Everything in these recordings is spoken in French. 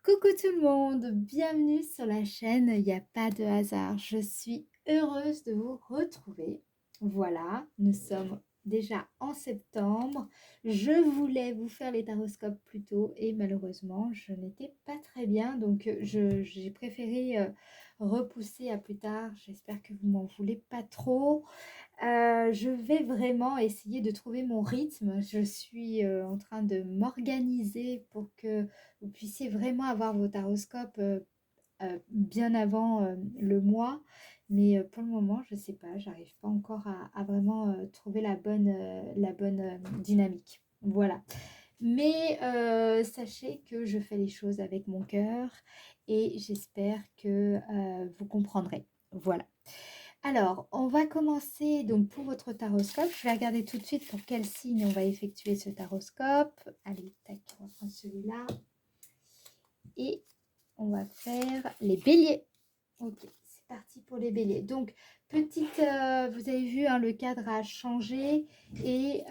Coucou tout le monde, bienvenue sur la chaîne Il n'y a pas de hasard. Je suis heureuse de vous retrouver. Voilà, nous sommes déjà en septembre. Je voulais vous faire les taroscopes plus tôt et malheureusement, je n'étais pas très bien. Donc, j'ai préféré repousser à plus tard. J'espère que vous m'en voulez pas trop. Je vais vraiment essayer de trouver mon rythme. Je suis en train de m'organiser pour que vous puissiez vraiment avoir vos taroscopes bien avant le mois. Mais pour le moment, je ne sais pas, j'arrive pas encore à vraiment trouver la bonne dynamique. Voilà. Mais sachez que je fais les choses avec mon cœur et j'espère que vous comprendrez. Voilà. Alors, on va commencer donc pour votre taroscope. Je vais regarder tout de suite pour quel signe on va effectuer ce taroscope. Allez, tac, on va prendre celui-là. Et on va faire les béliers. Ok, c'est parti pour les béliers. Donc, petite, vous avez vu, hein, le cadre a changé. Et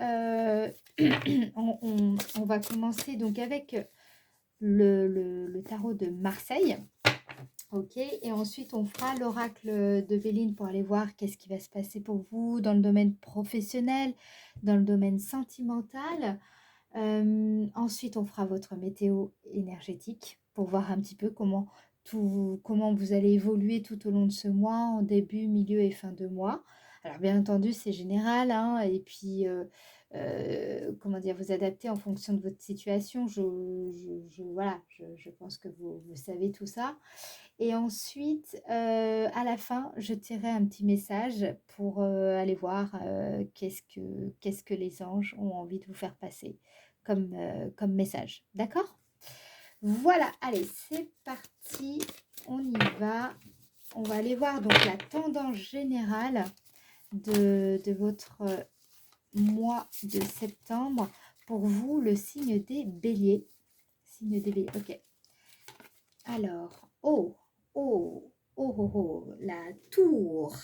on va commencer donc avec le tarot de Marseille. Ok, et ensuite on fera l'oracle de Béline pour aller voir qu'est-ce qui va se passer pour vous dans le domaine professionnel, dans le domaine sentimental. Ensuite on fera votre météo énergétique pour voir un petit peu comment vous allez évoluer tout au long de ce mois, en début, milieu et fin de mois. Alors bien entendu c'est général, hein, et puis comment dire, vous adapter en fonction de votre situation. Voilà, je pense que vous savez tout ça. Et ensuite, à la fin, je tirerai un petit message pour aller voir qu'est-ce que les anges ont envie de vous faire passer comme message. D'accord? Voilà, allez, c'est parti. On y va. On va aller voir donc la tendance générale de votre mois de septembre. Pour vous, le signe des béliers. Signe des béliers, ok. Alors, la tour.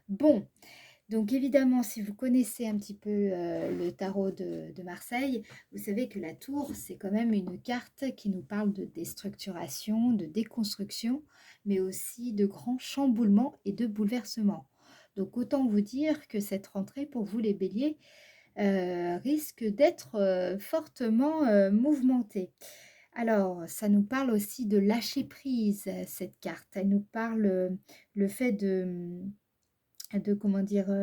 Bon, donc évidemment, si vous connaissez un petit peu le tarot de Marseille, vous savez que la tour, c'est quand même une carte qui nous parle de déstructuration, de déconstruction, mais aussi de grands chamboulements et de bouleversements. Donc autant vous dire que cette rentrée, pour vous les béliers, risque d'être fortement mouvementée. Alors, ça nous parle aussi de lâcher prise, cette carte. Elle nous parle le fait de comment dire,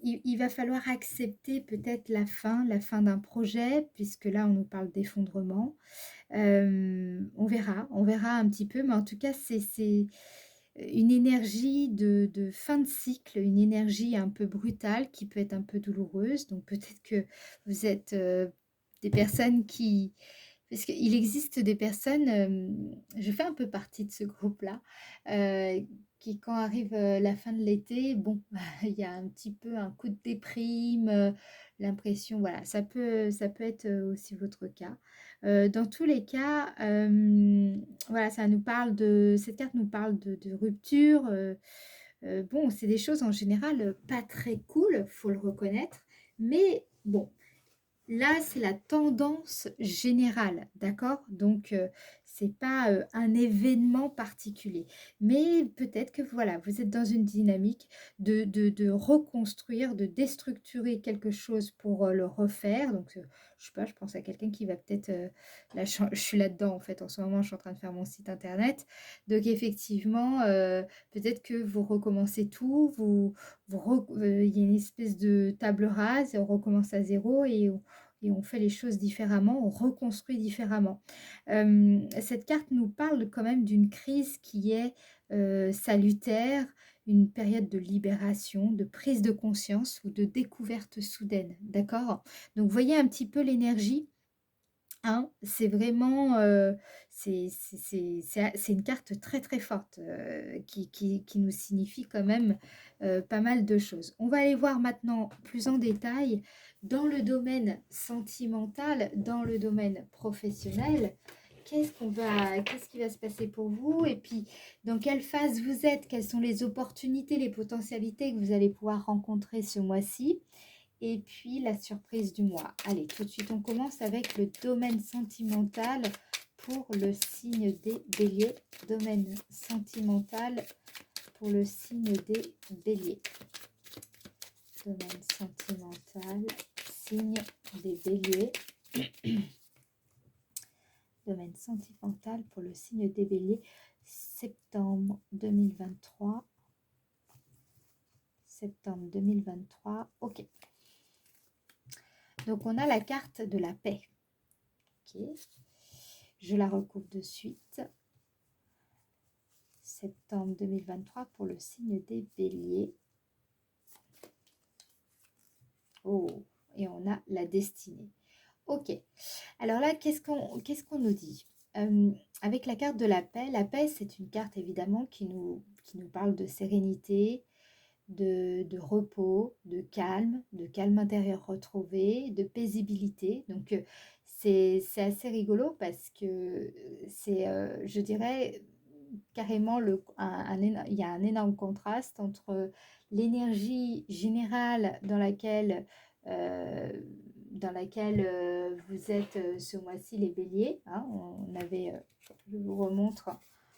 il va falloir accepter peut-être la fin d'un projet, puisque là, on nous parle d'effondrement. On verra un petit peu, mais en tout cas, c'est une énergie de fin de cycle, une énergie un peu brutale qui peut être un peu douloureuse. Donc peut-être que vous êtes des personnes qui... Parce qu'il existe des personnes, je fais un peu partie de ce groupe-là, qui quand arrive la fin de l'été, bon, il y a un petit peu un coup de déprime, l'impression, voilà, ça peut être aussi votre cas. Dans tous les cas, voilà, cette carte nous parle de rupture. Bon, c'est des choses en général pas très cool, faut le reconnaître, mais bon, là, c'est la tendance générale, d'accord? Donc, c'est pas un événement particulier. Mais peut-être que voilà, vous êtes dans une dynamique de reconstruire, de déstructurer quelque chose pour le refaire. Donc, je sais pas, je pense à quelqu'un qui va peut-être... là, je suis là-dedans, en fait. En ce moment, je suis en train de faire mon site internet. Donc, effectivement, peut-être que vous recommencez tout, il y a une espèce de table rase, et on recommence à zéro et on fait les choses différemment, on reconstruit différemment. Cette carte nous parle quand même d'une crise qui est salutaire, une période de libération, de prise de conscience ou de découverte soudaine, d'accord? Donc, voyez un petit peu l'énergie. Hein, c'est vraiment, c'est une carte très très forte qui nous signifie quand même pas mal de choses. On va aller voir maintenant plus en détail dans le domaine sentimental, dans le domaine professionnel. Qu'est-ce qui va se passer pour vous et puis dans quelle phase vous êtes, quelles sont les opportunités, les potentialités que vous allez pouvoir rencontrer ce mois-ci. Et puis la surprise du mois. Allez, tout de suite, on commence avec le domaine sentimental pour le signe des béliers. Domaine sentimental pour le signe des béliers. Domaine sentimental, signe des béliers. Domaine sentimental pour le signe des béliers. Septembre 2023. Septembre 2023. Ok. Donc, on a la carte de la paix. Ok. Je la recoupe de suite. Septembre 2023 pour le signe des béliers. Oh, et on a la destinée. Ok. Alors là, qu'est-ce qu'on nous dit? Avec la carte de la paix, c'est une carte évidemment qui nous parle de sérénité, de repos, de calme intérieur retrouvé, de paisibilité. Donc, c'est assez rigolo parce que c'est, je dirais, carrément, il y a un énorme contraste entre l'énergie générale dans laquelle vous êtes ce mois-ci les béliers. Hein, je vous remontre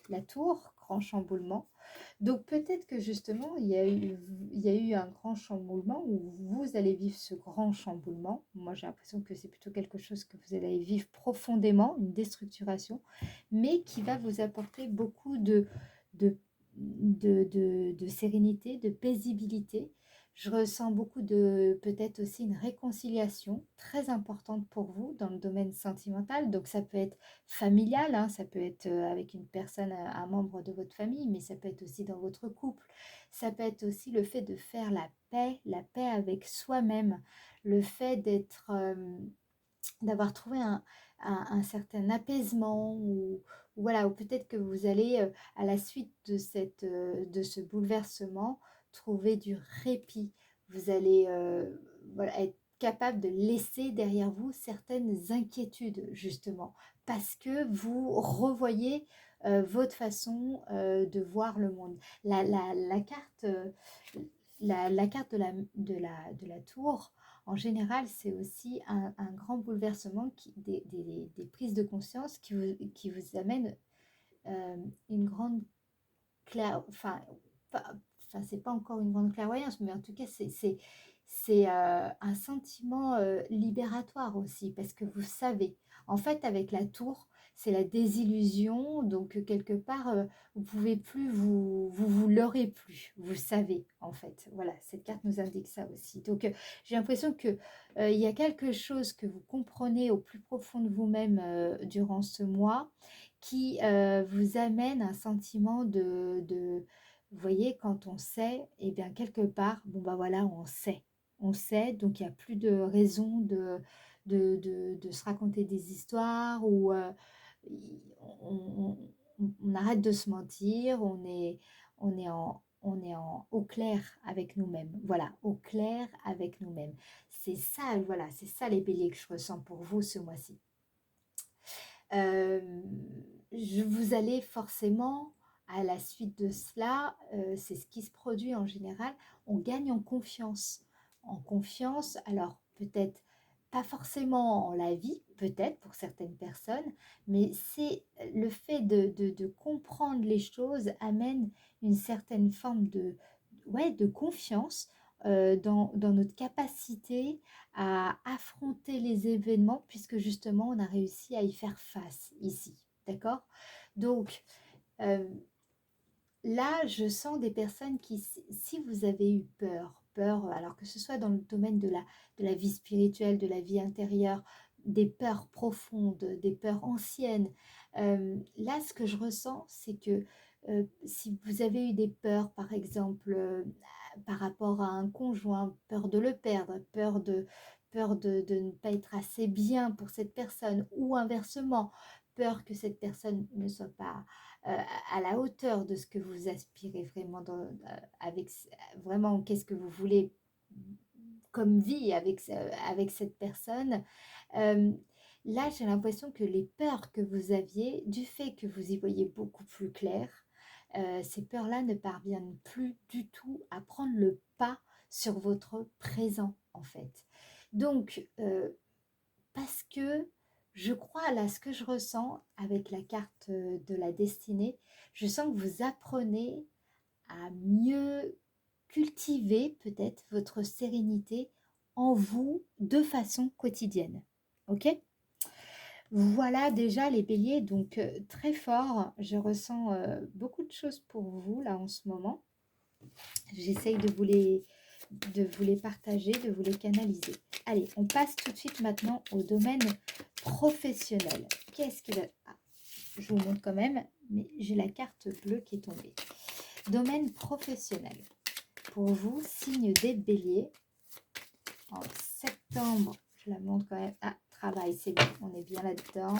la tour, grand chamboulement. Donc peut-être que justement, il y a eu un grand chamboulement où vous allez vivre ce grand chamboulement. Moi, j'ai l'impression que c'est plutôt quelque chose que vous allez vivre profondément, une déstructuration, mais qui va vous apporter beaucoup de, de sérénité, de paisibilité. Je ressens beaucoup peut-être aussi une réconciliation très importante pour vous dans le domaine sentimental. Donc ça peut être familial, hein, ça peut être avec une personne, un membre de votre famille, mais ça peut être aussi dans votre couple. Ça peut être aussi le fait de faire la paix avec soi-même, le fait d'avoir trouvé un certain apaisement ou voilà, ou peut-être que vous allez à la suite de ce bouleversement trouver du répit. Vous allez voilà, être capable de laisser derrière vous certaines inquiétudes justement parce que vous revoyez votre façon de voir le monde. La carte, la carte de la tour, en général, c'est aussi un grand bouleversement, des prises de conscience qui vous amènent une grande enfin, c'est pas encore une grande clairvoyance, mais en tout cas, c'est un sentiment libératoire aussi, parce que vous savez, en fait, avec la tour, c'est la désillusion, donc quelque part, vous pouvez plus, vous leurrez plus, vous savez, en fait. Voilà, cette carte nous indique ça aussi. Donc, j'ai l'impression que il y a quelque chose que vous comprenez au plus profond de vous-même durant ce mois, qui vous amène un sentiment vous voyez, quand on sait, et bien quelque part, bon bah voilà, on sait, donc il n'y a plus de raison de se raconter des histoires ou on, on arrête de se mentir, on est au clair avec nous-mêmes, voilà, au clair avec nous-mêmes. C'est ça, voilà, c'est ça les béliers que je ressens pour vous ce mois-ci. Vous allez forcément, à la suite de cela, c'est ce qui se produit en général, on gagne en confiance. En confiance, alors peut-être pas forcément en la vie, peut-être pour certaines personnes, mais c'est le fait de comprendre les choses amène une certaine forme ouais, de confiance dans notre capacité à affronter les événements puisque justement on a réussi à y faire face ici, d'accord? Donc là, je sens des personnes qui, si vous avez eu peur, alors que ce soit dans le domaine de la vie spirituelle, de la vie intérieure, des peurs profondes, des peurs anciennes, là, ce que je ressens, c'est que si vous avez eu des peurs, par exemple, par rapport à un conjoint, peur de le perdre, peur de ne pas être assez bien pour cette personne, ou inversement, peur que cette personne ne soit pas euh, à la hauteur de ce que vous aspirez vraiment avec vraiment qu'est-ce que vous voulez comme vie avec cette personne. Euh, Là, j'ai l'impression que les peurs que vous aviez, du fait que vous y voyez beaucoup plus clair, ces peurs-là ne parviennent plus du tout à prendre le pas sur votre présent, en fait. Donc, parce que je crois là, ce que je ressens avec la carte de la destinée, je sens que vous apprenez à mieux cultiver peut-être votre sérénité en vous de façon quotidienne. Ok? Voilà déjà les béliers, donc très fort. Je ressens beaucoup de choses pour vous là en ce moment. J'essaye de vous les partager, de vous les canaliser. Allez, on passe tout de suite maintenant au domaine professionnel. Qu'est-ce qui va... Ah, je vous montre quand même, mais j'ai la carte bleue qui est tombée. Domaine professionnel. Pour vous, signe des béliers, en septembre, je la montre quand même. Ah, travail, c'est bon, on est bien là-dedans.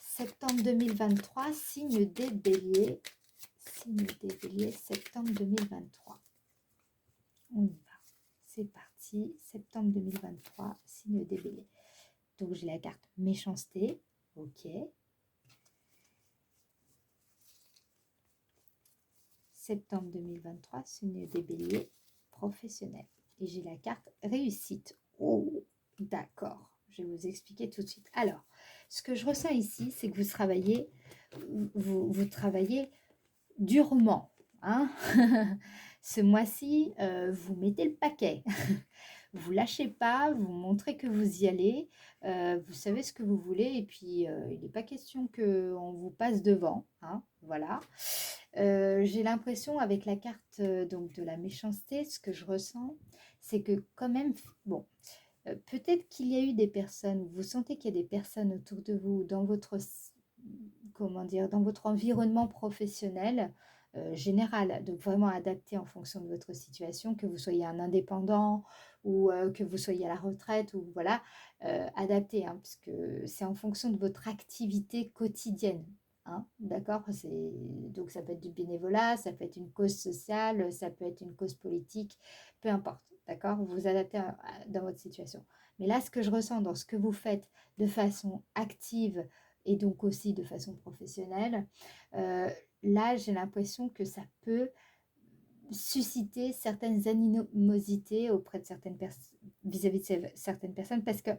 Septembre 2023, signe des béliers. Signe des béliers, septembre 2023. On y va. C'est parti. Septembre 2023, signe des béliers. Donc, j'ai la carte méchanceté. Ok. Septembre 2023, signe des béliers, professionnel. Et j'ai la carte réussite. Oh, d'accord. Je vais vous expliquer tout de suite. Alors, ce que je ressens ici, c'est que vous travaillez durement. Hein. Ce mois-ci, vous mettez le paquet. Vous lâchez pas, vous montrez que vous y allez, vous savez ce que vous voulez et puis il n'est pas question qu'on vous passe devant. Hein, voilà. J'ai l'impression avec la carte donc de la méchanceté, ce que je ressens, c'est que quand même, bon, peut-être qu'il y a eu des personnes, vous sentez qu'il y a des personnes autour de vous, dans votre, comment dire, dans votre environnement professionnel général, donc vraiment adapté en fonction de votre situation, que vous soyez un indépendant ou que vous soyez à la retraite, ou voilà, adapté, hein, parce que c'est en fonction de votre activité quotidienne. Hein, d'accord? Donc ça peut être du bénévolat, ça peut être une cause sociale, ça peut être une cause politique, peu importe. D'accord? Vous vous adaptez dans votre situation. Mais là, ce que je ressens dans ce que vous faites de façon active et donc aussi de façon professionnelle, là, j'ai l'impression que ça peut susciter certaines animosités auprès de certaines personnes, vis-à-vis de certaines personnes, parce que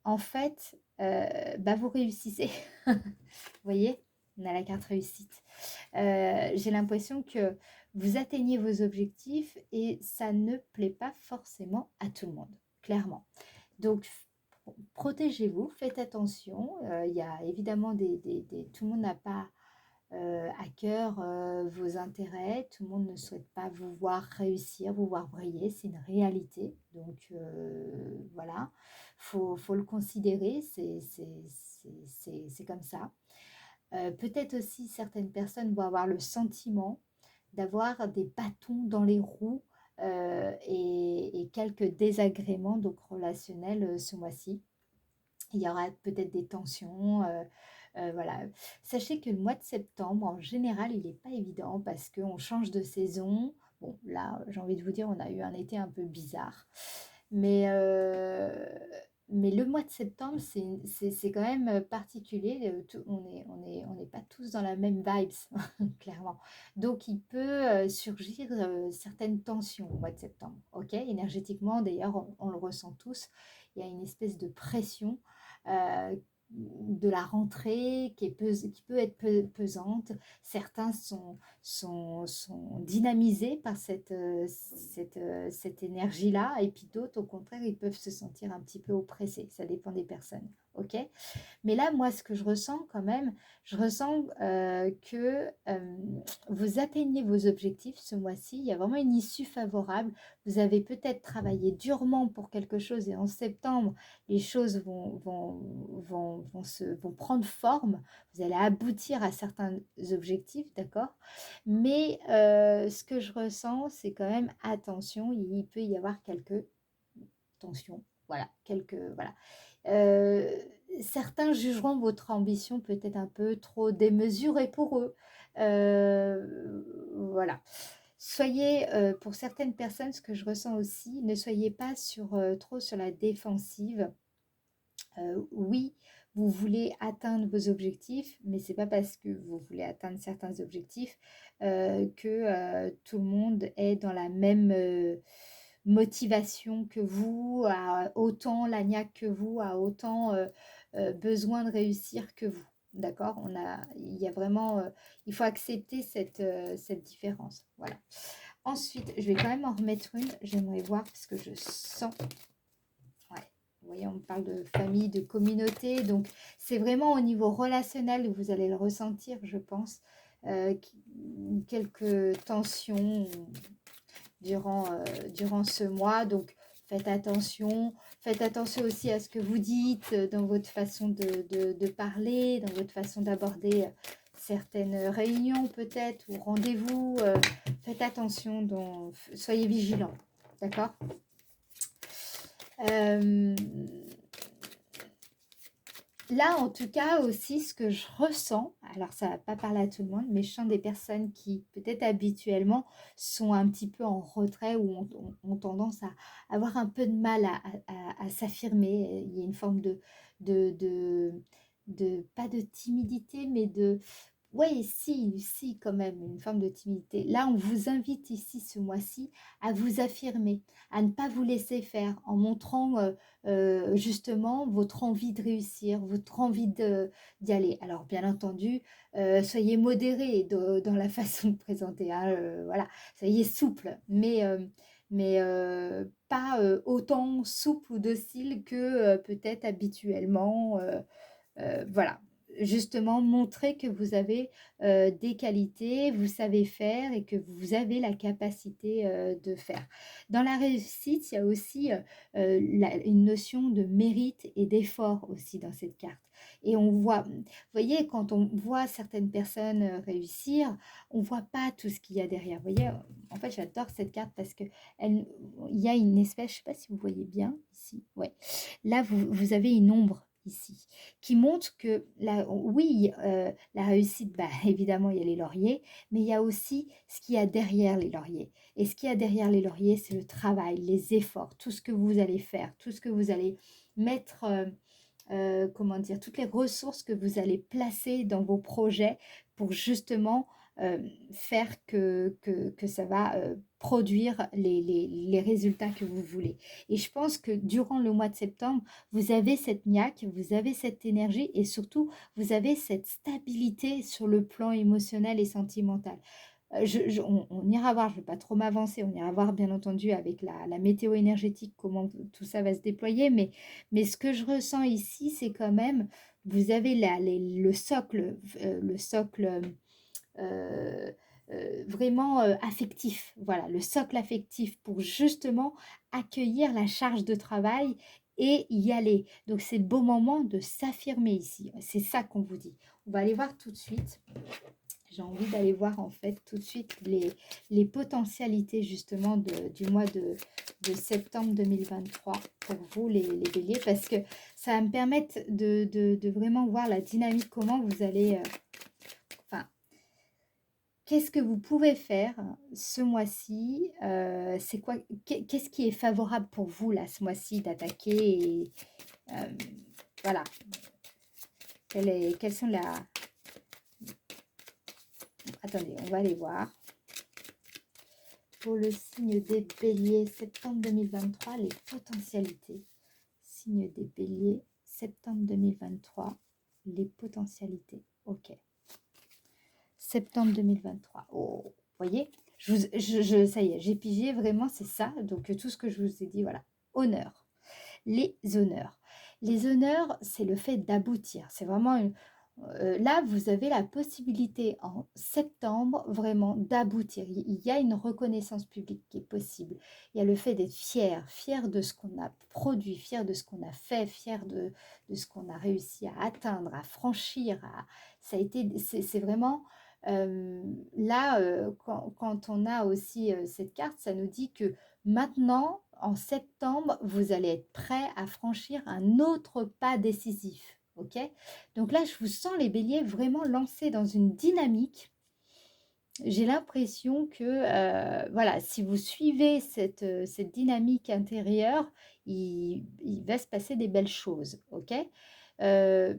en fait, vous réussissez. Vous voyez, on a la carte réussite. J'ai l'impression que vous atteignez vos objectifs et ça ne plaît pas forcément à tout le monde, clairement. Donc, protégez-vous, faites attention. Il y a évidemment tout le monde n'a pas à cœur vos intérêts, tout le monde ne souhaite pas vous voir réussir, vous voir briller, c'est une réalité. Donc voilà, faut le considérer, c'est comme ça. Peut-être aussi certaines personnes vont avoir le sentiment d'avoir des bâtons dans les roues et quelques désagréments donc relationnels ce mois-ci. Il y aura peut-être des tensions. Voilà. Sachez que le mois de septembre, en général, il n'est pas évident parce qu'on change de saison. Bon, là, j'ai envie de vous dire, on a eu un été un peu bizarre. Mais, euh, mais le mois de septembre, c'est quand même particulier. On n'est pas tous dans la même vibes, clairement. Donc, il peut surgir certaines tensions au mois de septembre. Ok, énergétiquement, d'ailleurs, on le ressent tous. Il y a une espèce de pression euh, de la rentrée qui peut être pesante. Certains sont dynamisés par cette énergie-là, et puis d'autres, au contraire, ils peuvent se sentir un petit peu oppressés. Ça dépend des personnes. Ok? Mais là, moi, ce que je ressens quand même, je ressens que vous atteignez vos objectifs ce mois-ci. Il y a vraiment une issue favorable. Vous avez peut-être travaillé durement pour quelque chose et en septembre, les choses vont prendre forme. Vous allez aboutir à certains objectifs, d'accord? Mais ce que je ressens, c'est quand même attention, il peut y avoir quelques tensions. Voilà, voilà. Euh, Certains jugeront votre ambition peut-être un peu trop démesurée pour eux. Voilà. Soyez, pour certaines personnes, ce que je ressens aussi, ne soyez pas trop sur la défensive. Oui, vous voulez atteindre vos objectifs, mais c'est pas parce que vous voulez atteindre certains objectifs que tout le monde est dans la même motivation que vous, a autant la niaque que vous, a autant besoin de réussir que vous. D'accord? Il y a vraiment, il faut accepter cette différence. Voilà. Ensuite, je vais quand même en remettre une. J'aimerais voir parce que je sens. Ouais. Vous voyez, on parle de famille, de communauté. Donc, c'est vraiment au niveau relationnel où vous allez le ressentir, je pense. Quelques tensions durant ce mois. Donc, faites attention. Faites attention aussi à ce que vous dites dans votre façon de parler, dans votre façon d'aborder certaines réunions peut-être ou rendez-vous. Faites attention, donc, soyez vigilants. D'accord? Euh, Là, en tout cas, aussi, ce que je ressens, alors ça va pas parler à tout le monde, mais je sens des personnes qui, peut-être habituellement, sont un petit peu en retrait ou ont tendance à avoir un peu de mal à s'affirmer. Il y a une forme de, de, pas de timidité, mais de, oui, si, quand même, une forme de timidité. Là, on vous invite ici, ce mois-ci, à vous affirmer, à ne pas vous laisser faire, en montrant justement votre envie de réussir, votre envie d'y aller. Alors, bien entendu, soyez modéré dans la façon de présenter, hein, voilà, soyez souple, mais pas autant souple ou docile que peut-être habituellement. Voilà, justement montrer que vous avez des qualités, vous savez faire et que vous avez la capacité de faire. Dans la réussite, il y a aussi une notion de mérite et d'effort aussi dans cette carte. Et on voit, vous voyez, quand on voit certaines personnes réussir, on voit pas tout ce qu'il y a derrière. Vous voyez, en fait, j'adore cette carte parce que il y a une espèce, je sais pas si vous voyez bien ici, ouais. Là, vous avez une ombre ici qui montre que oui, la réussite, bah, évidemment, il y a les lauriers, mais il y a aussi ce qu'il y a derrière les lauriers. Et ce qu'il y a derrière les lauriers, c'est le travail, les efforts, tout ce que vous allez faire, tout ce que vous allez mettre, comment dire, toutes les ressources que vous allez placer dans vos projets pour justement euh, faire que ça va produire les résultats que vous voulez. Et je pense que durant le mois de septembre, vous avez cette niaque, vous avez cette énergie et surtout, vous avez cette stabilité sur le plan émotionnel et sentimental. On ira voir, je ne vais pas trop m'avancer, on ira voir bien entendu avec la météo énergétique comment tout ça va se déployer, mais ce que je ressens ici, c'est quand même, vous avez le socle euh, vraiment affectif, voilà, le socle affectif pour justement accueillir la charge de travail et y aller. Donc c'est le beau moment de s'affirmer ici, c'est ça qu'on vous dit. On va aller voir tout de suite. J'ai envie d'aller voir en fait tout de suite les potentialités justement du mois de septembre 2023 pour vous les béliers parce que ça va me permettre de vraiment voir la dynamique, comment vous allez, enfin, qu'est-ce que vous pouvez faire ce mois-ci, c'est quoi, qu'est-ce qui est favorable pour vous là ce mois-ci d'attaquer et voilà, quelles sont attendez, on va aller voir. Pour le signe des béliers, septembre 2023, les potentialités. Signe des béliers, septembre 2023, les potentialités. Ok. Septembre 2023. Oh, vous voyez, ça y est, j'ai pigé, vraiment, c'est ça. Donc, tout ce que je vous ai dit, voilà. Honneur. Les honneurs. Les honneurs, c'est le fait d'aboutir. C'est vraiment là, vous avez la possibilité en septembre vraiment d'aboutir. Il y a une reconnaissance publique qui est possible. Il y a le fait d'être fier, fier de ce qu'on a produit, fier de ce qu'on a fait, fier de ce qu'on a réussi à atteindre, à franchir. Ça a été, c'est vraiment là, quand on a aussi cette carte, ça nous dit que maintenant, en septembre, vous allez être prêt à franchir un autre pas décisif. Ok? Donc là, je vous sens les béliers vraiment lancés dans une dynamique. J'ai l'impression que, voilà, si vous suivez cette dynamique intérieure, il va se passer des belles choses. Ok? Euh,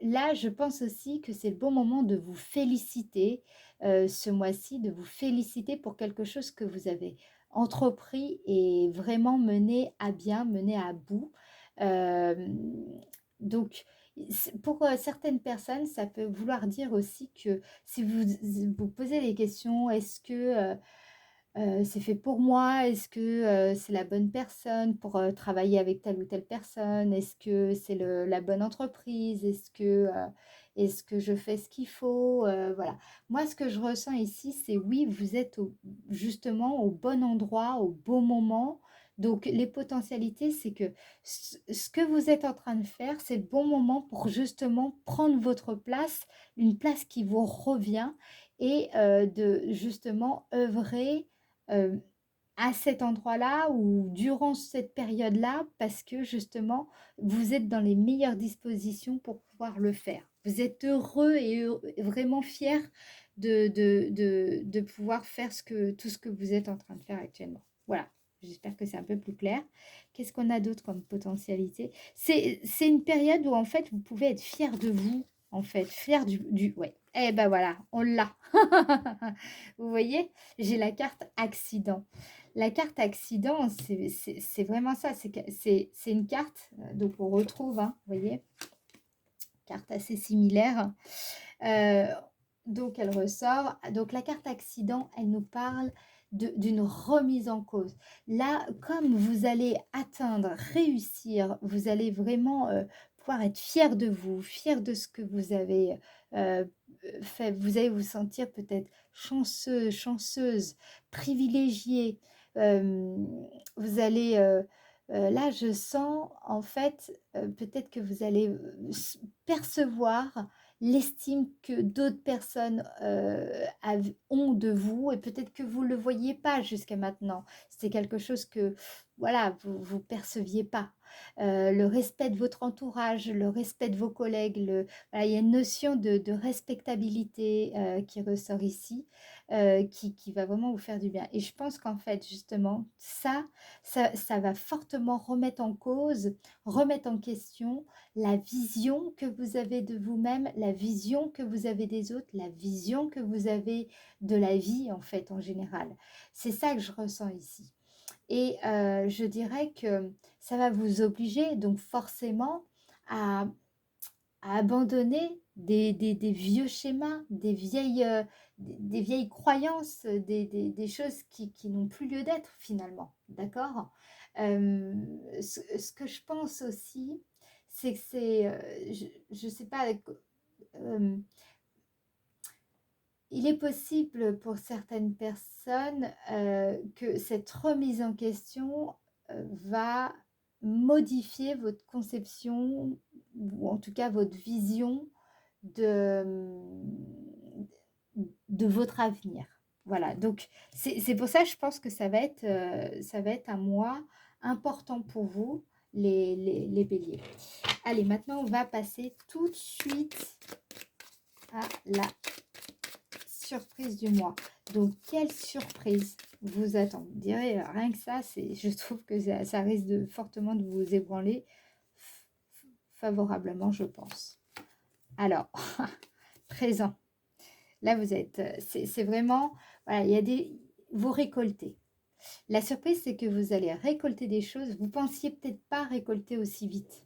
Là, je pense aussi que c'est le bon moment de vous féliciter ce mois-ci, de vous féliciter pour quelque chose que vous avez entrepris et vraiment mené à bien, mené à bout. Euh, donc, Pour certaines personnes, ça peut vouloir dire aussi que si vous posez des questions, est-ce que c'est fait pour moi? Est-ce que, c'est la bonne personne pour, travailler avec telle ou telle personne? Est-ce que c'est le la bonne entreprise? Est-ce que je fais ce qu'il faut? Voilà. Moi, ce que je ressens ici, c'est oui, vous êtes justement au bon endroit, au bon moment. Donc les potentialités, c'est que ce que vous êtes en train de faire, c'est le bon moment pour justement prendre votre place, une place qui vous revient et de justement œuvrer Heu, à cet endroit-là ou durant cette période-là, parce que justement, vous êtes dans les meilleures dispositions pour pouvoir le faire. Vous êtes heureux et vraiment fiers de pouvoir faire tout ce que vous êtes en train de faire actuellement. Voilà, j'espère que c'est un peu plus clair. Qu'est-ce qu'on a d'autre comme potentialité? C'est une période où en fait, vous pouvez être fiers de vous, en fait, fiers du ouais. Eh ben voilà, on l'a. Vous voyez? J'ai la carte accident. La carte accident, c'est vraiment ça, c'est une carte, donc on retrouve, hein, vous voyez? Carte assez similaire. Heu, donc elle ressort. Donc la carte accident, elle nous parle d'une remise en cause. Là, comme vous allez atteindre, réussir, vous allez vraiment, pouvoir être fier de vous, fier de ce que vous avez, fait. Vous allez vous sentir peut-être chanceux, chanceuse, privilégiée. Hem, vous allez, là je sens en fait, peut-être que vous allez, percevoir l'estime que d'autres personnes, ont de vous et peut-être que vous ne le voyiez pas jusqu'à maintenant. C'est quelque chose que, voilà, vous perceviez pas. Le respect de votre entourage, le respect de vos collègues, voilà, il y a une notion de respectabilité, qui ressort ici, qui va vraiment vous faire du bien et je pense qu'en fait, justement, ça va fortement remettre en cause, remettre en question la vision que vous avez de vous-même, la vision que vous avez des autres, la vision que vous avez de la vie en fait en général. C'est ça que je ressens ici et je dirais que ça va vous obliger donc forcément à abandonner des vieux schémas, des vieilles croyances, des choses qui n'ont plus lieu d'être finalement, d'accord? Ce que je pense aussi, c'est que je sais pas, hem, il est possible pour certaines personnes, que cette remise en question, va modifier votre conception ou en tout cas votre vision de, de votre avenir. Voilà, donc c'est pour ça que je pense que ça va être un mois important pour vous, les béliers. Allez, maintenant on va passer tout de suite à la surprise du mois. Donc, quelle surprise vous attend? Vous direz, rien que ça, je trouve que ça risque fortement de vous ébranler favorablement, je pense. Alors, présent. Là, vous êtes, c'est vraiment, voilà, il y a vous récoltez. La surprise, c'est que vous allez récolter des choses. Vous pensiez peut-être pas récolter aussi vite.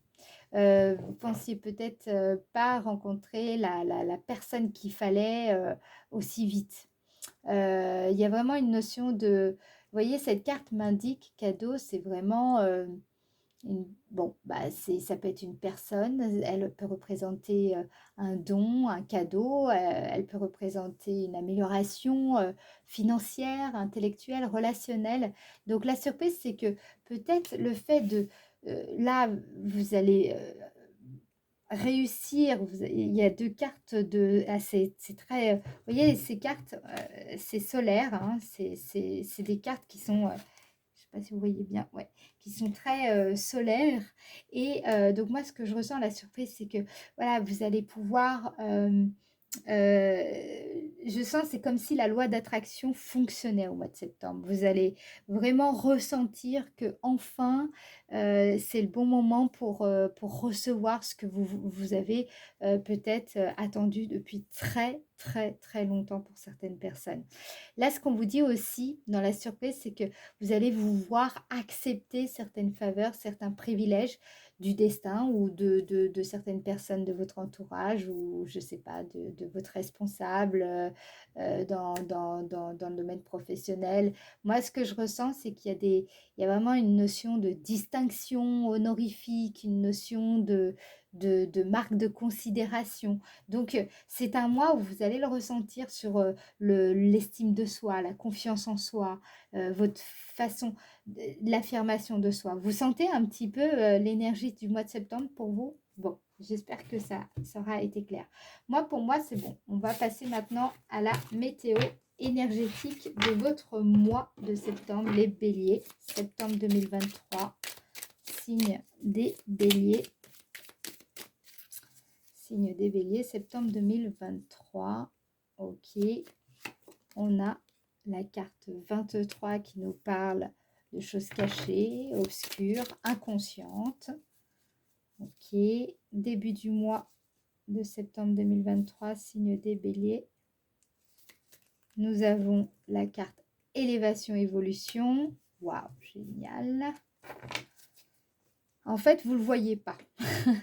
Vous pensiez peut-être pas rencontrer la personne qu'il fallait aussi vite. Il y a vraiment une notion de, vous voyez, cette carte m'indique cadeau, c'est vraiment bon, bah, ça peut être une personne, elle peut représenter un don, un cadeau, elle peut représenter une amélioration financière, intellectuelle, relationnelle. Donc la surprise, c'est que peut-être le fait là, vous allez réussir, il y a 2 cartes c'est très, vous voyez ces cartes, c'est solaire, hein, c'est des cartes qui sont, je sais pas si vous voyez bien, ouais, qui sont très, solaires et donc moi ce que je ressens la surprise, c'est que voilà, vous allez pouvoir, je sens, c'est comme si la loi d'attraction fonctionnait au mois de septembre. Vous allez vraiment ressentir que enfin c'est le bon moment pour recevoir ce que vous avez, peut-être, attendu depuis très, très, très longtemps pour certaines personnes. Là, ce qu'on vous dit aussi dans la surprise, c'est que vous allez vous voir accepter certaines faveurs, certains privilèges du destin ou de certaines personnes de votre entourage ou je sais pas, de votre responsable dans le domaine professionnel. Moi, ce que je ressens, c'est il y a vraiment une notion de distinction honorifique, une notion de marque de considération. Donc, c'est un mois où vous allez le ressentir sur l'estime de soi, la confiance en soi, votre façon, l'affirmation de soi. Vous sentez un petit peu l'énergie du mois de septembre pour vous? Bon, j'espère que ça aura été clair. Moi, pour moi, c'est bon. On va passer maintenant à la météo énergétique de votre mois de septembre, les béliers, septembre 2023, signe des béliers. Signe des béliers, septembre 2023. Ok, on a la carte 23 qui nous parle de choses cachées, obscures, inconscientes. Ok, début du mois de septembre 2023, signe des béliers. Nous avons la carte élévation, évolution. Waouh, génial. En fait, vous ne le voyez pas.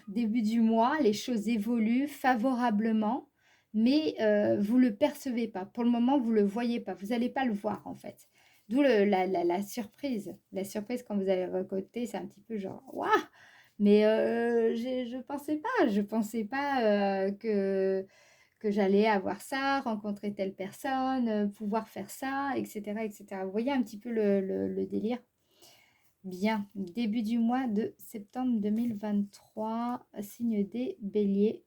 Début du mois, les choses évoluent favorablement, mais vous ne le percevez pas. Pour le moment, vous ne le voyez pas. Vous n'allez pas le voir, en fait. D'où la surprise. La surprise, quand vous allez récolter, c'est un petit peu genre, waouh! Mais je ne pensais pas. Je ne pensais pas que j'allais avoir ça, rencontrer telle personne, pouvoir faire ça, etc., etc. Vous voyez un petit peu le délire? Bien, début du mois de septembre 2023, signe des béliers.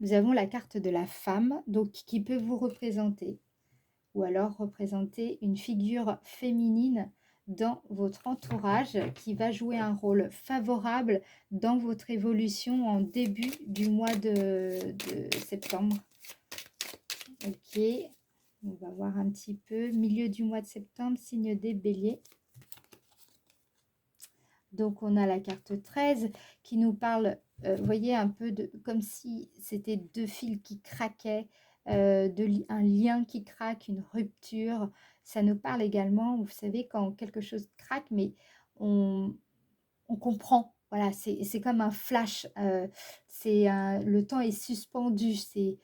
Nous avons la carte de la femme, donc qui peut vous représenter, ou alors représenter une figure féminine dans votre entourage qui va jouer un rôle favorable dans votre évolution en début du mois de septembre. Ok, on va voir un petit peu. Milieu du mois de septembre, signe des béliers. Donc, on a la carte 13 qui nous parle, vous voyez, un peu de comme si c'était deux fils qui craquaient, un lien qui craque, une rupture. Ça nous parle également, vous savez, quand quelque chose craque, mais on, on comprend. Voilà, c'est comme un flash. Le temps est suspendu. C'est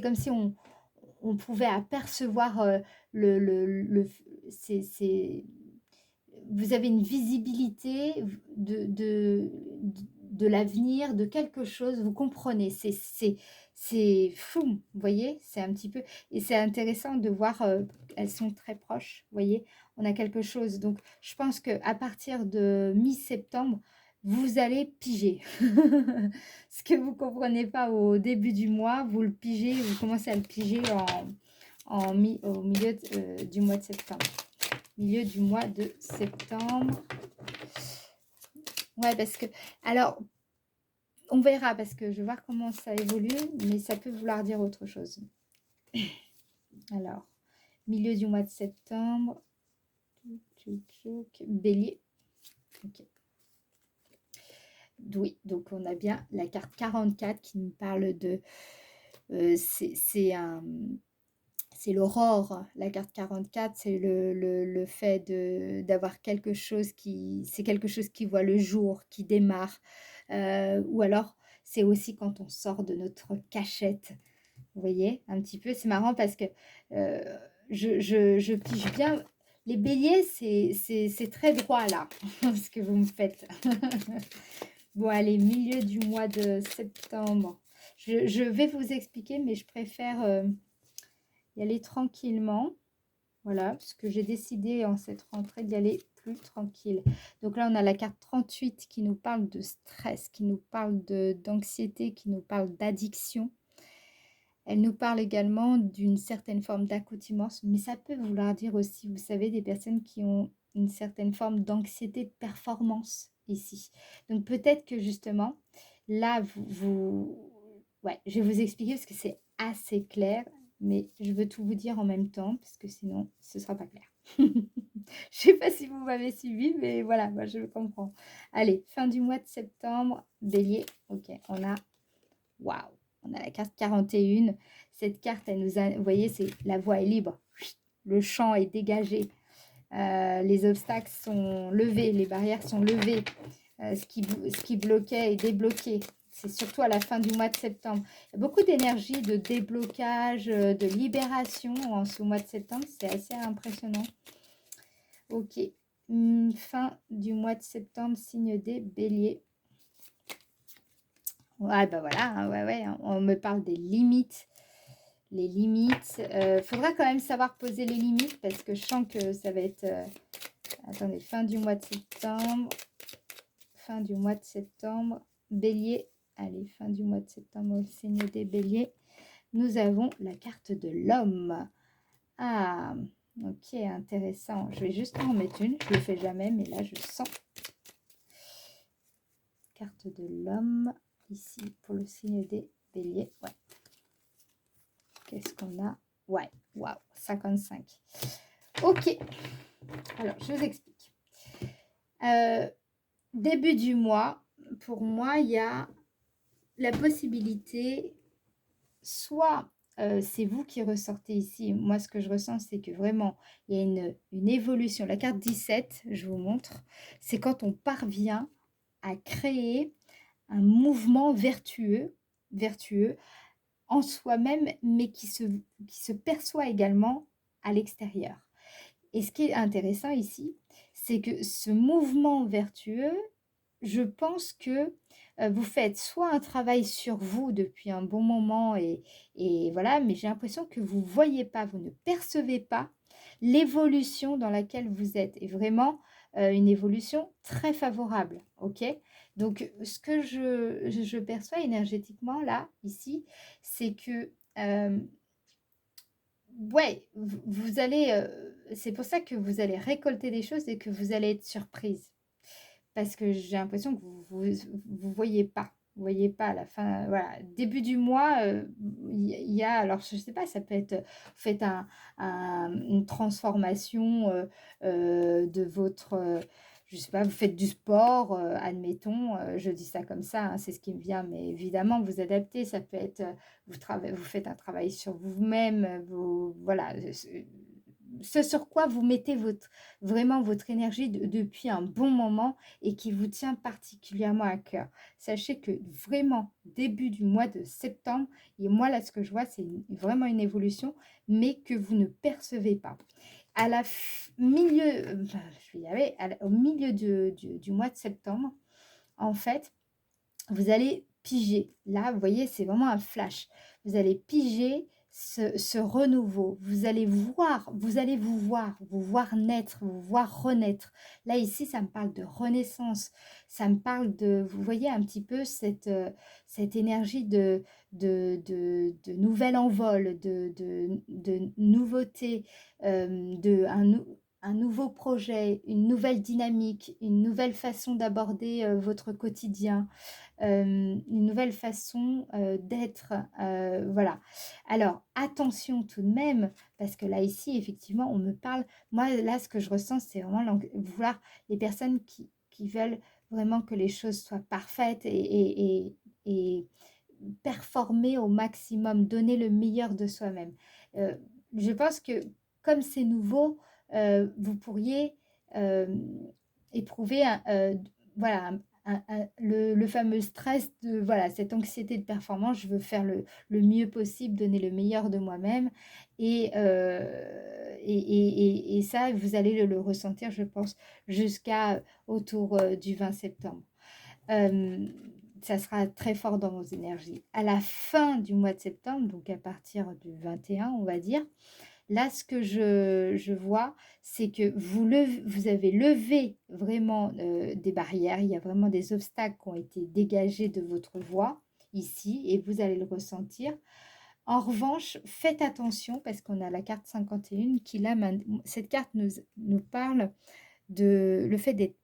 comme si on pouvait apercevoir c'est vous avez une visibilité de l'avenir, de quelque chose, vous comprenez, c'est fou, vous voyez, c'est un petit peu, et c'est intéressant de voir, elles sont très proches, vous voyez, on a quelque chose, donc je pense qu'à partir de mi-septembre, vous allez piger. Ce que vous ne comprenez pas au début du mois, vous le pigez, vous commencez à le piger au milieu du mois de septembre. Milieu du mois de septembre. Ouais, parce que... Alors, on verra, parce que je vais voir comment ça évolue, mais ça peut vouloir dire autre chose. Alors, milieu du mois de septembre. Bélier. Ok. Oui, donc on a bien la carte 44 qui nous parle de... c'est l'aurore, la carte 44, c'est le fait d'avoir quelque chose c'est quelque chose qui voit le jour, qui démarre. Ou alors, c'est aussi quand on sort de notre cachette. Vous voyez, un petit peu, c'est marrant parce que euh, je pige bien. Les béliers, c'est très droit là, ce que vous me faites. Bon, allez, milieu du mois de septembre. Je vais vous expliquer, mais je préfère... y aller tranquillement. Voilà, parce que j'ai décidé en cette rentrée d'y aller plus tranquille. Donc là, on a la carte 38 qui nous parle de stress, qui nous parle d'anxiété, qui nous parle d'addiction. Elle nous parle également d'une certaine forme d'accoutumance, mais ça peut vouloir dire aussi, vous savez, des personnes qui ont une certaine forme d'anxiété de performance ici. Donc peut-être que justement, là, ouais, je vais vous expliquer parce que c'est assez clair, mais je veux tout vous dire en même temps, parce que sinon, ce ne sera pas clair. Je sais pas si vous m'avez suivi, mais voilà, moi je le comprends. Allez, fin du mois de septembre, bélier. Ok, on a... Waouh! On a la carte 41. Cette carte, elle nous a... Vous voyez, c'est la voie est libre. Le champ est dégagé. Les obstacles sont levés, les barrières sont levées. Ce qui bloquait est débloqué. C'est surtout à la fin du mois de septembre. Il y a beaucoup d'énergie, de déblocage, de libération en ce mois de septembre. C'est assez impressionnant. Ok. Fin du mois de septembre, signe des béliers. Ouais, bah voilà, hein, ouais, on me parle des limites. Les limites. Faudra quand même savoir poser les limites parce que je sens que ça va être... attendez, fin du mois de septembre. Fin du mois de septembre. Bélier. Allez, fin du mois de septembre, au signe des béliers. Nous avons la carte de l'homme. Ah, ok, intéressant. Je vais juste en mettre une. Je ne le fais jamais, mais là, je sens. Carte de l'homme. Ici, pour le signe des béliers. Ouais. Qu'est-ce qu'on a? Ouais, waouh, 55. Ok. Alors, je vous explique. Début du mois, pour moi, il y a la possibilité, soit c'est vous qui ressortez ici. Moi, ce que je ressens, c'est que vraiment, il y a une évolution. La carte 17, je vous montre, c'est quand on parvient à créer un mouvement vertueux en soi-même, mais qui se perçoit également à l'extérieur. Et ce qui est intéressant ici, c'est que ce mouvement vertueux, je pense que vous faites soit un travail sur vous depuis un bon moment et voilà, mais j'ai l'impression que vous ne voyez pas, vous ne percevez pas l'évolution dans laquelle vous êtes. Et vraiment, une évolution très favorable, ok? Donc, ce que je perçois énergétiquement, là, ici, c'est que... ouais, vous allez, c'est pour ça que vous allez récolter des choses et que vous allez être surprise. Parce que j'ai l'impression que vous voyez pas. Vous voyez pas à la fin, voilà, début du mois, il y a, alors je sais pas, ça peut être, vous faites une transformation de votre, je sais pas, vous faites du sport, admettons, je dis ça comme ça, hein, c'est ce qui me vient, mais évidemment, vous adaptez, ça peut être, vous faites un travail sur vous-même, voilà, ce sur quoi vous mettez vraiment votre énergie depuis un bon moment et qui vous tient particulièrement à cœur. Sachez que vraiment, début du mois de septembre, et moi là ce que je vois, c'est vraiment une évolution, mais que vous ne percevez pas. À la milieu, je vais y arriver, au milieu du mois de septembre, en fait, vous allez piger. Là, vous voyez, c'est vraiment un flash. Vous allez piger ce renouveau. Vous allez vous voir naître, vous voir renaître. Là, ici, ça me parle de renaissance. Ça me parle de, vous voyez un petit peu cette énergie de nouvel envol, de nouveauté, un nouveau projet, une nouvelle dynamique, une nouvelle façon d'aborder votre quotidien, une nouvelle façon d'être. Voilà. Alors, attention tout de même, parce que là, ici, effectivement, on me parle. Moi, là, ce que je ressens, c'est vraiment vouloir les personnes qui veulent vraiment que les choses soient parfaites et performer au maximum, donner le meilleur de soi-même. Je pense que comme c'est nouveau, vous pourriez éprouver voilà, le fameux stress de voilà, cette anxiété de performance. Je veux faire le mieux possible, donner le meilleur de moi-même. Et ça, vous allez le ressentir, je pense, jusqu'à autour du 20 septembre. Ça sera très fort dans vos énergies. À la fin du mois de septembre, donc à partir du 21, on va dire, là, ce que je vois, c'est que vous avez levé vraiment des barrières. Il y a vraiment des obstacles qui ont été dégagés de votre voie ici et vous allez le ressentir. En revanche, faites attention parce qu'on a la carte 51 qui, là, cette carte nous parle de le fait d'être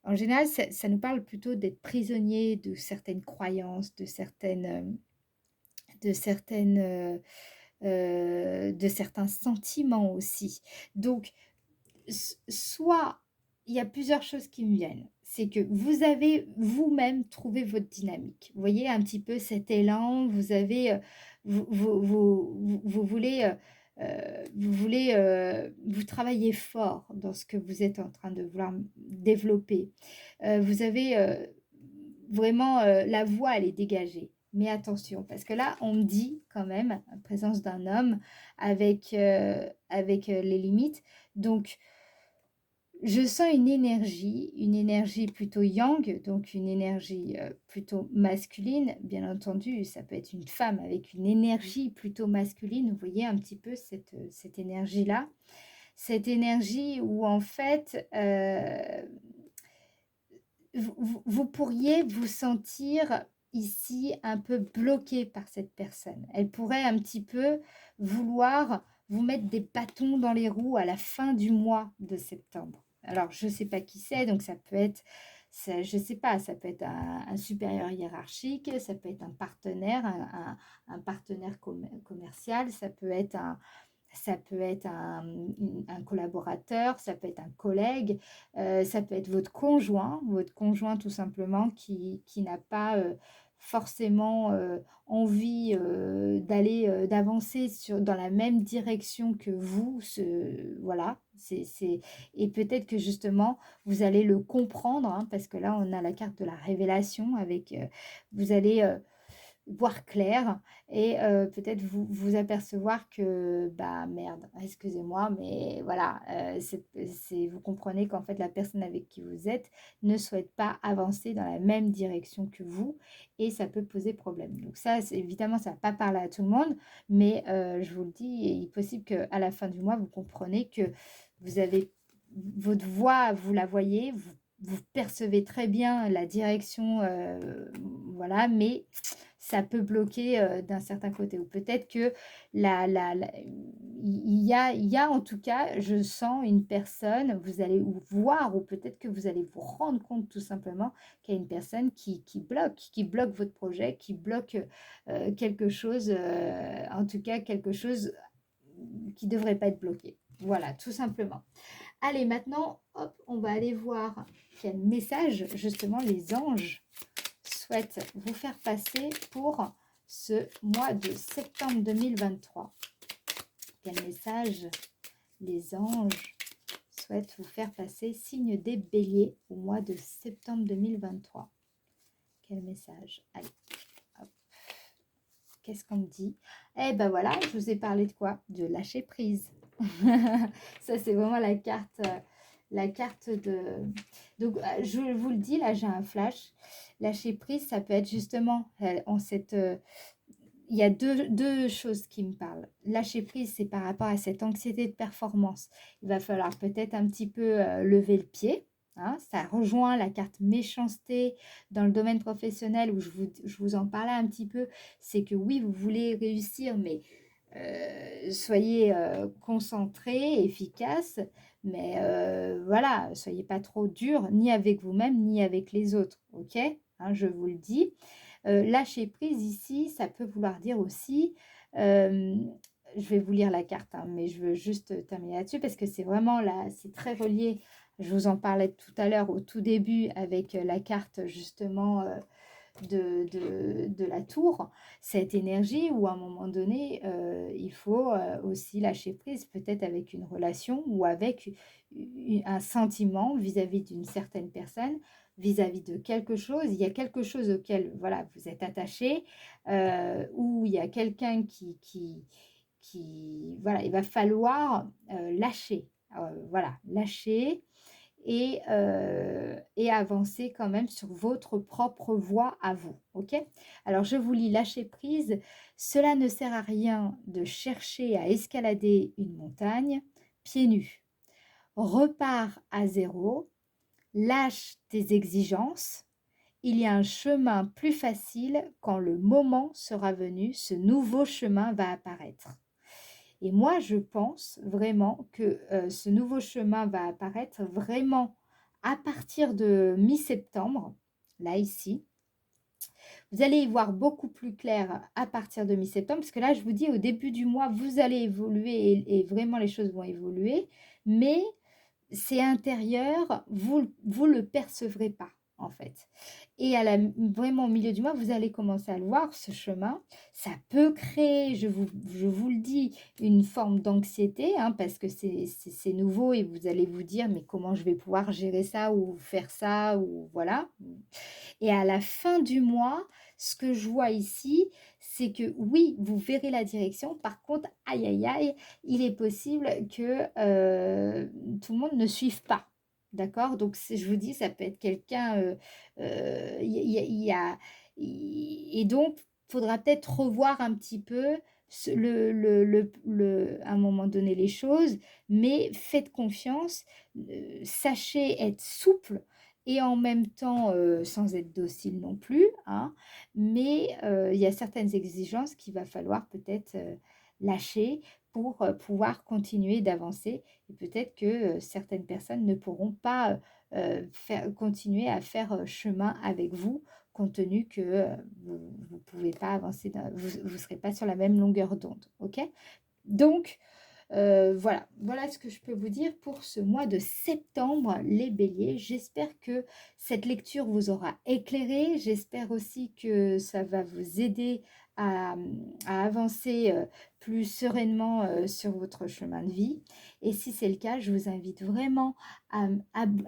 en général, ça nous parle plutôt d'être prisonnier de certaines croyances, de certaines, de certains sentiments aussi. Donc, soit il y a plusieurs choses qui me viennent. C'est que vous avez vous-même trouvé votre dynamique. Vous voyez un petit peu cet élan, vous avez, vous voulez vous voulez, vous travaillez fort dans ce que vous êtes en train de vouloir développer. Vous avez, vraiment, la voix elle est dégagée. Mais attention, parce que là, on me dit quand même, en présence d'un homme avec les limites. Donc je sens une énergie plutôt yang, donc une énergie, plutôt masculine. Bien entendu, ça peut être une femme avec une énergie plutôt masculine. Vous voyez un petit peu cette énergie-là? Cette énergie où en fait, vous pourriez vous sentir ici un peu bloqué par cette personne. Elle pourrait un petit peu vouloir vous mettre des bâtons dans les roues à la fin du mois de septembre. Alors, je ne sais pas qui c'est, donc ça peut être, je ne sais pas, ça peut être un supérieur hiérarchique, ça peut être un partenaire, un partenaire commercial, ça peut être un collaborateur, ça peut être un collègue, ça peut être votre conjoint tout simplement qui n'a pas forcément envie d'aller, d'avancer dans la même direction que vous. Voilà, et peut-être que justement, vous allez le comprendre, hein, parce que là, on a la carte de la révélation avec, vous allez voir clair et peut-être vous apercevoir que, bah, merde, excusez-moi, mais voilà, vous comprenez qu'en fait, la personne avec qui vous êtes ne souhaite pas avancer dans la même direction que vous et ça peut poser problème. Donc ça, évidemment, ça va pas parler à tout le monde, mais je vous le dis, il est possible qu'à la fin du mois, vous comprenez que vous avez votre voix, vous la voyez, vous percevez très bien la direction, voilà, mais ça peut bloquer d'un certain côté. Ou peut-être que il y a en tout cas, je sens une personne, vous allez voir, ou peut-être que vous allez vous rendre compte tout simplement qu'il y a une personne qui bloque votre projet, qui bloque quelque chose, en tout cas quelque chose qui ne devrait pas être bloqué. Voilà, tout simplement. Allez, maintenant, hop, on va aller voir quel message, justement, les anges souhaitent vous faire passer pour ce mois de septembre 2023. Quel message les anges souhaitent vous faire passer, signe des béliers, au mois de septembre 2023. Quel message? Allez, hop. Qu'est-ce qu'on me dit? Eh ben voilà, je vous ai parlé de quoi? De lâcher prise. Ça, c'est vraiment la carte de... Donc, je vous le dis, là, j'ai un flash. Lâcher prise, ça peut être justement il y a deux choses qui me parlent. Lâcher prise, c'est par rapport à cette anxiété de performance. Il va falloir peut-être un petit peu lever le pied. Hein. Ça rejoint la carte méchanceté dans le domaine professionnel où je vous en parlais un petit peu. C'est que oui, vous voulez réussir, mais soyez concentrés, efficaces, mais voilà, soyez pas trop dur, ni avec vous-même, ni avec les autres, ok? Hein, je vous le dis. Lâcher prise ici, ça peut vouloir dire aussi, je vais vous lire la carte, hein, mais je veux juste terminer là-dessus parce que c'est vraiment là, c'est très relié. Je vous en parlais tout à l'heure au tout début avec la carte justement de la tour, cette énergie où à un moment donné, il faut aussi lâcher prise, peut-être avec une relation ou avec un sentiment vis-à-vis d'une certaine personne, vis-à-vis de quelque chose. Il y a quelque chose auquel voilà, vous êtes attaché, ou il y a quelqu'un voilà, il va falloir lâcher. Voilà, lâcher et avancer quand même sur votre propre voie à vous, ok? Alors, je vous lis lâcher prise. Cela ne sert à rien de chercher à escalader une montagne pieds nus. Repars à zéro, lâche tes exigences. Il y a un chemin plus facile quand le moment sera venu, ce nouveau chemin va apparaître. Et moi, je pense vraiment que ce nouveau chemin va apparaître vraiment à partir de mi-septembre, là, ici. Vous allez y voir beaucoup plus clair à partir de mi-septembre, parce que là, je vous dis, au début du mois, vous allez évoluer et vraiment les choses vont évoluer, mais c'est intérieur, vous le percevrez pas, en fait. et vraiment au milieu du mois, vous allez commencer à le voir, ce chemin. Ça peut créer, je vous le dis, une forme d'anxiété, hein, parce que c'est nouveau et vous allez vous dire, mais comment je vais pouvoir gérer ça ou faire ça ou voilà. Et à la fin du mois, ce que je vois ici, c'est que oui, vous verrez la direction. Par contre, aïe, aïe, aïe, il est possible que tout le monde ne suive pas. D'accord? Donc, je vous dis, ça peut être quelqu'un. Il y a, et donc, il faudra peut-être revoir un petit peu à un moment donné les choses, mais faites confiance, sachez être souple et en même temps, sans être docile non plus, hein, mais il y a certaines exigences qu'il va falloir peut-être, lâcher pour, pouvoir continuer d'avancer et peut-être que, certaines personnes ne pourront pas, faire continuer à faire, chemin avec vous compte tenu que, vous pouvez pas avancer vous serez pas sur la même longueur d'onde, OK? Donc voilà ce que je peux vous dire pour ce mois de septembre, les béliers. J'espère que cette lecture vous aura éclairé. J'espère aussi que ça va vous aider à avancer plus sereinement sur votre chemin de vie. Et si c'est le cas, je vous invite vraiment à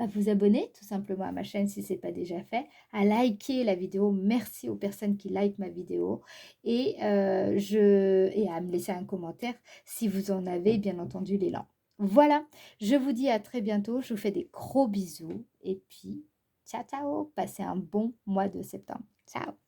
vous abonner tout simplement à ma chaîne si ce n'est pas déjà fait, à liker la vidéo. Merci aux personnes qui likent ma vidéo et à me laisser un commentaire si vous en avez bien entendu l'élan. Voilà, je vous dis à très bientôt, je vous fais des gros bisous et puis ciao ciao, passez un bon mois de septembre. Ciao.